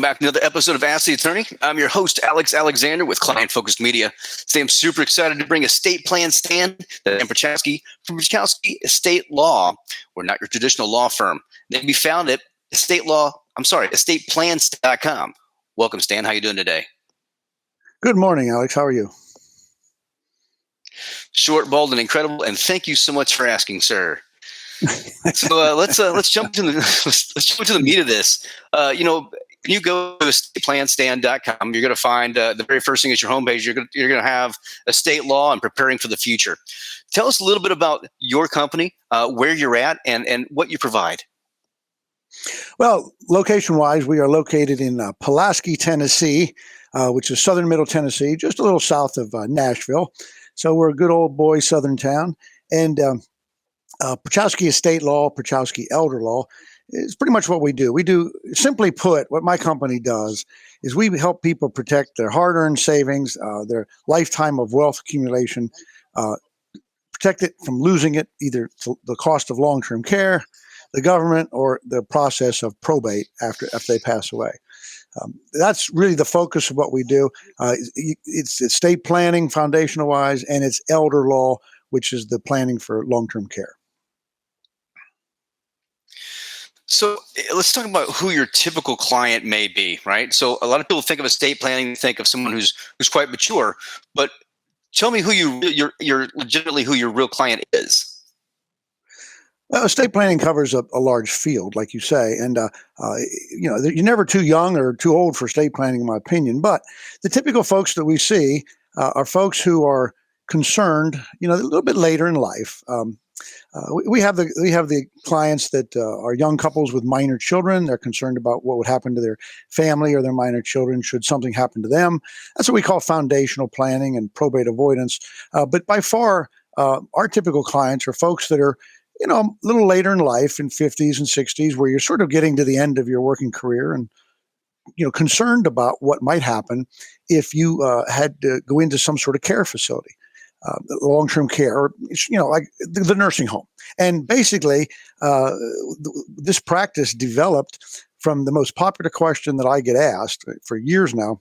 back to another episode of Ask the Attorney. I'm your host, Alex Alexander with Client Focused Media. Today, I'm super excited to bring estate plan Stan Pierchoski from Pierchoski Estate Law. We're not your traditional law firm. They can be found at estateplans.com. Welcome, Stan. How you doing today? Good morning, Alex. How are you? Short, bold, and incredible. And thank you so much for asking, sir. So let's jump into the meat of this. When you go to estateplanstan.com, you're going to find the very first thing is your homepage. You're going to have estate law and preparing for the future. Tell us a little bit about your company, where you're at, and what you provide. Well, location-wise, we are located in Pulaski, Tennessee, which is southern middle Tennessee, just a little south of Nashville. So we're a good old boy southern town. And Pierchoski Estate Law, Pierchoski Elder Law is pretty much what we do. We do, simply put, what my company does is we help people protect their hard-earned savings, their lifetime of wealth accumulation, protect it from losing it, either to the cost of long-term care, the government, or the process of probate after they pass away. That's really the focus of what we do. It's estate planning, foundational-wise, and it's elder law, which is the planning for long-term care. So let's talk about who your typical client may be, right? So a lot of people think of estate planning, think of someone who's quite mature, but tell me who you're legitimately who your real client is. Well, estate planning covers a large field, like you say, and you're never too young or too old for estate planning, in my opinion. But the typical folks that we see are folks who are concerned, a little bit later in life. We have the clients that are young couples with minor children. They're concerned about what would happen to their family or their minor children should something happen to them. That's what we call foundational planning and probate avoidance. But by far, our typical clients are folks that are a little later in life, in 50s and 60s, where you're sort of getting to the end of your working career and, concerned about what might happen if you had to go into some sort of care facility, long-term care, or, like the nursing home. And basically, this practice developed from the most popular question that I get asked for years now.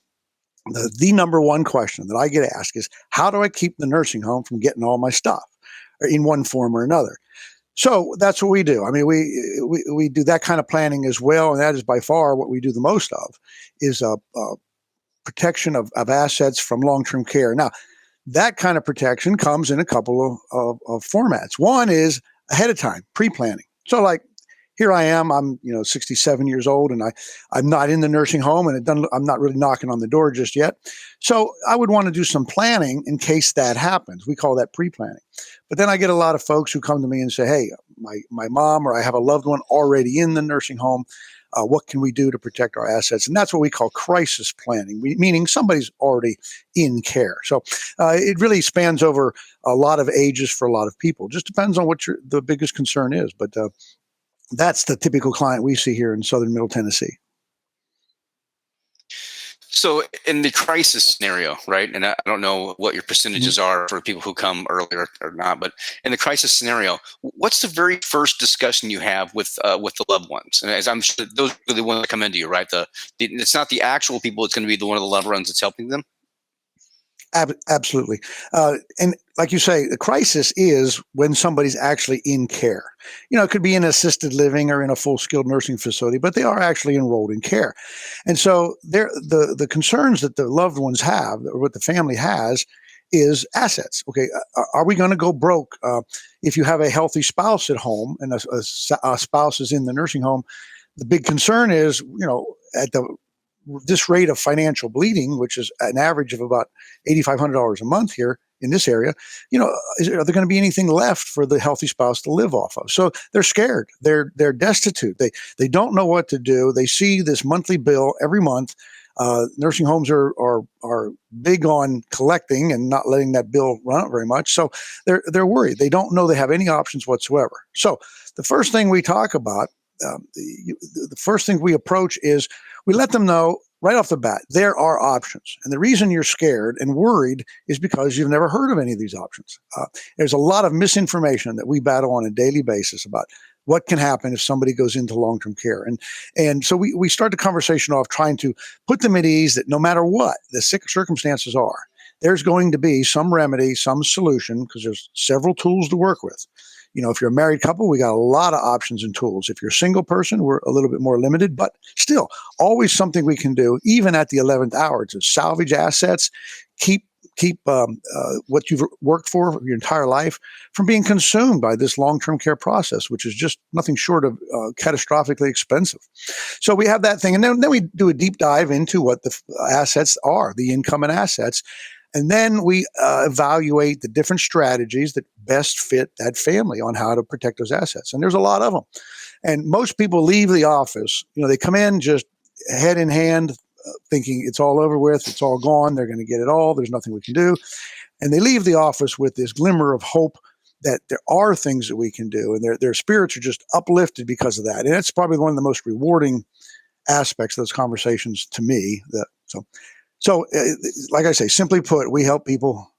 The number one question that I get asked is, how do I keep the nursing home from getting all my stuff in one form or another? So that's what we do. I mean, we do that kind of planning as well, and that is by far what we do the most of, is protection of assets from long-term care. Now, that kind of protection comes in a couple of formats. One is ahead of time, pre-planning. So like, here I am, I'm 67 years old, and I'm not in the nursing home, and I'm not really knocking on the door just yet. So I would want to do some planning in case that happens. We call that pre-planning. But then I get a lot of folks who come to me and say, hey, my mom or I have a loved one already in the nursing home. What can we do to protect our assets? And that's what we call crisis planning, meaning somebody's already in care. So it really spans over a lot of ages for a lot of people. Just depends on what the biggest concern is. But that's the typical client we see here in southern middle Tennessee. So in the crisis scenario, right, and I don't know what your percentages are for people who come earlier or not, but in the crisis scenario, what's the very first discussion you have with the loved ones? And as I'm sure those are the ones that come into you, right? It's not the actual people; it's going to be one of the loved ones that's helping them. Absolutely. And like you say, the crisis is when somebody's actually in care. It could be in assisted living or in a full skilled nursing facility, but they are actually enrolled in care. And so the concerns that the loved ones have, or what the family has, is assets. Okay. Are we going to go broke? If you have a healthy spouse at home and a spouse is in the nursing home, the big concern is, at this rate of financial bleeding, which is an average of about $8,500 a month here in this area, are there going to be anything left for the healthy spouse to live off of? So they're scared. They're destitute. They don't know what to do. They see this monthly bill every month. Nursing homes are big on collecting and not letting that bill run out very much. So they're worried. They don't know they have any options whatsoever. So the first thing we talk about, the first thing we approach is we let them know right off the bat, there are options. And the reason you're scared and worried is because you've never heard of any of these options. There's a lot of misinformation that we battle on a daily basis about what can happen if somebody goes into long-term care. And so we start the conversation off trying to put them at ease that no matter what the circumstances are, there's going to be some remedy, some solution, because there's several tools to work with. If you're a married couple, we got a lot of options and tools. If you're a single person, we're a little bit more limited, but still always something we can do, even at the 11th hour, to salvage assets, keep what you've worked for your entire life from being consumed by this long-term care process, which is just nothing short of catastrophically expensive. So we have that thing. And then we do a deep dive into what the assets are, the income and assets. And then we evaluate the different strategies that best fit that family on how to protect those assets. And there's a lot of them. And most people leave the office, they come in just head in hand, thinking it's all over with, it's all gone, they're going to get it all, there's nothing we can do. And they leave the office with this glimmer of hope that there are things that we can do, and their spirits are just uplifted because of that. And that's probably one of the most rewarding aspects of those conversations to me. So, like I say, simply put, we help people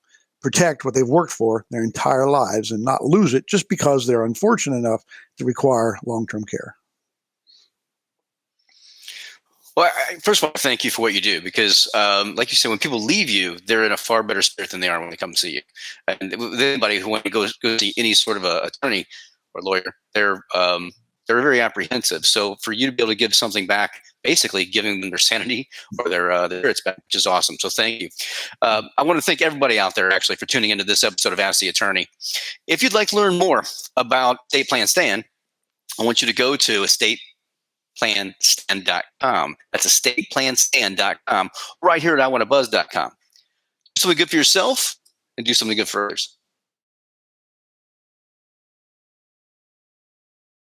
protect what they've worked for their entire lives and not lose it just because they're unfortunate enough to require long-term care. Well, first of all, thank you for what you do, because like you said, when people leave you, they're in a far better spirit than they are when they come to see you. And with anybody who wants to go see any sort of a attorney or lawyer, they're very apprehensive. So for you to be able to give something back, basically giving them their sanity or their spirits back, which is awesome. So thank you. I want to thank everybody out there actually for tuning into this episode of Ask the Attorney. If you'd like to learn more about Estate Plan Stan, I want you to go to estateplanstan.com. That's estateplanstan.com, right here at iwanttabuzz.com. Do something good for yourself and do something good for others.